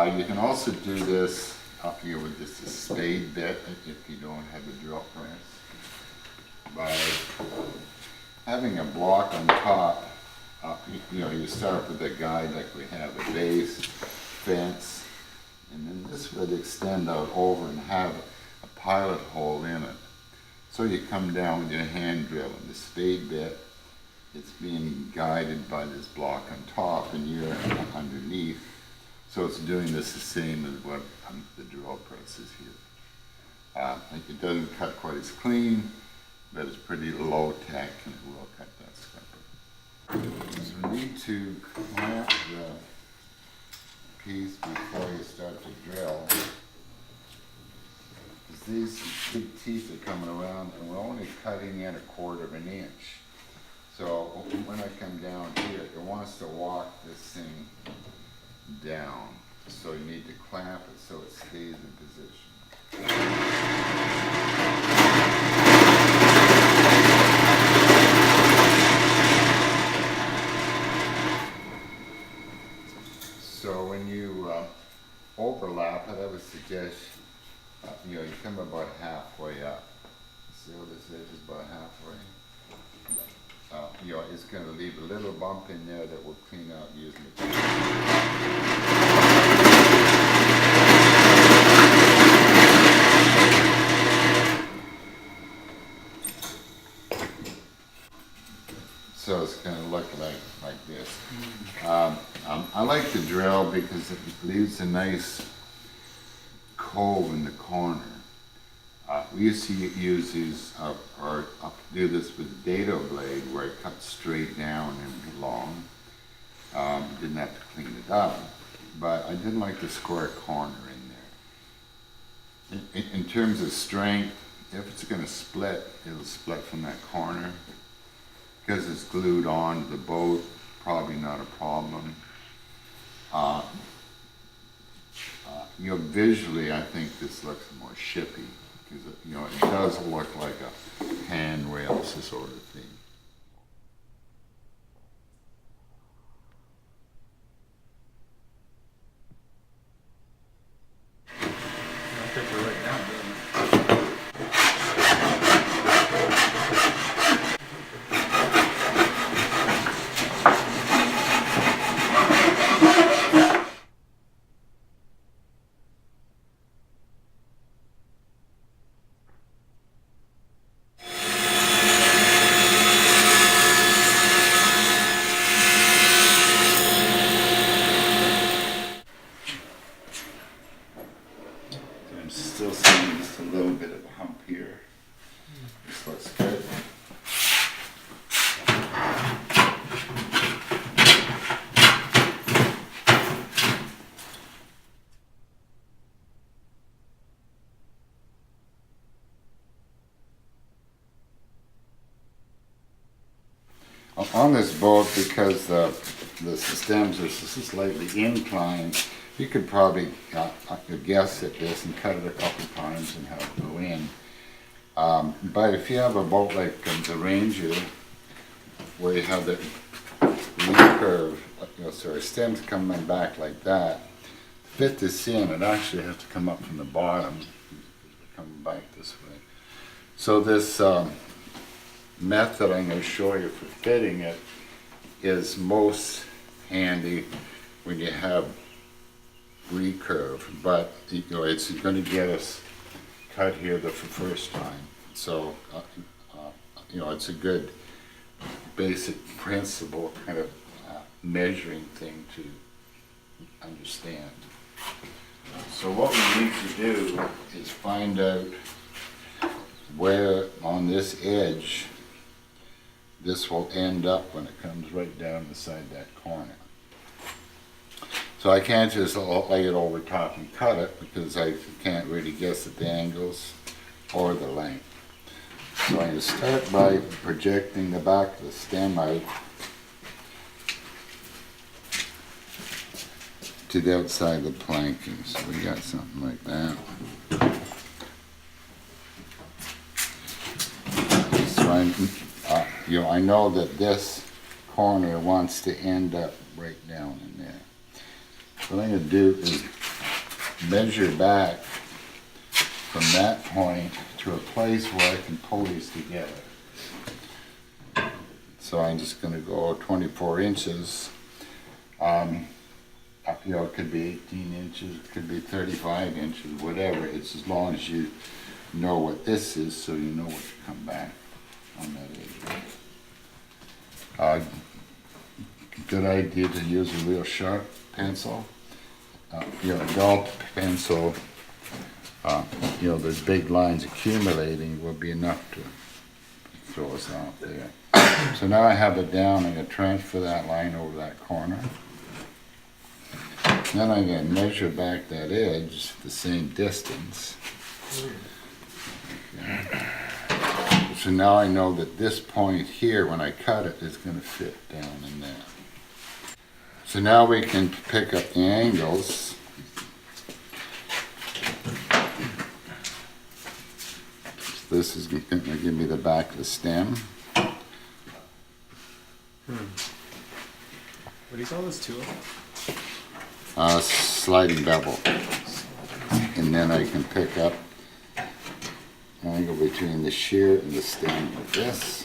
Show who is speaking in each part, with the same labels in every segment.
Speaker 1: You can also do this up here with just a spade bit if you don't have a drill press. By having a block on top, you start with a guide like we have, a base, fence, and then this would extend out over and have a pilot hole in it. So you come down with your hand drill and the spade bit, it's being guided by this block on top and you're underneath. So it's doing this the same as what the drill press is here. It doesn't cut quite as clean, but it's pretty low tech and it will cut that scupper. So we need to clamp the piece before you start to drill. Because these big teeth are coming around and we're only cutting in 1/4 of an inch. So when I come down here, it wants to walk this thing down. So you need to clamp it so it stays in position. So when you overlap it, I would suggest you come about halfway up. See how this edge is about halfway? It's going to leave a little bump in there that will clean out using the tool. So it's going to look like this. I like the drill because it leaves a nice cove in the corner. We used to use these, or do this with the dado blade where it cuts straight down and long. Didn't have to clean it up, but I didn't like the square corner in there. In terms of strength, if it's going to split, it'll split from that corner. Because it's glued on to the boat, probably not a problem. Visually, I think this looks more shippy. Because it does look like a handrail sort of thing.
Speaker 2: I think we're right now doing it.
Speaker 1: I'm still seeing just a little bit of a hump here. This looks good. On this boat, because the stems are slightly inclined, you could probably guess at this and cut it a couple times and have it go in. But if you have a boat like the Ranger, where you have the recurve, stems coming back like that, to fit this in, it actually has to come up from the bottom, come back this way. So this method I'm going to show you for fitting it is most handy when you have recurve, but it's going to get us cut here the first time. So it's a good basic principle kind of measuring thing to understand. So what we need to do is find out where on this edge this will end up when it comes right down beside that corner. So I can't just lay it over top and cut it because I can't really guess at the angles or the length. So I'm going to start by projecting the back of the stem out to the outside of the planking. So we got something like that. So I know that this corner wants to end up right down in there. What I'm going to do is measure back from that point to a place where I can pull these together. So I'm just going to go 24 inches. You know, it could be 18 inches, it could be 35 inches, whatever. It's as long as you know what this is, so you know what to come back on that edge. Good idea to use a real sharp pencil. You know, a dull pencil, you know, there's big lines accumulating will be enough to throw us out there. So now I have it down, I'm going to transfer that line over that corner. Then I'm going to measure back that edge the same distance. Okay. So now I know that this point here, when I cut it, is going to fit down in there. So now we can pick up the angles. This is going to give me the back of the stem.
Speaker 3: What do you call this tool?
Speaker 1: Sliding bevel. And then I can pick up the angle between the shear and the stem of this.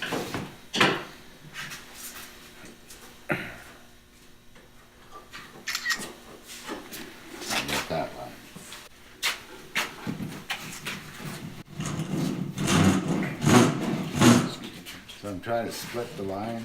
Speaker 1: I get that line. So I'm trying to split the line.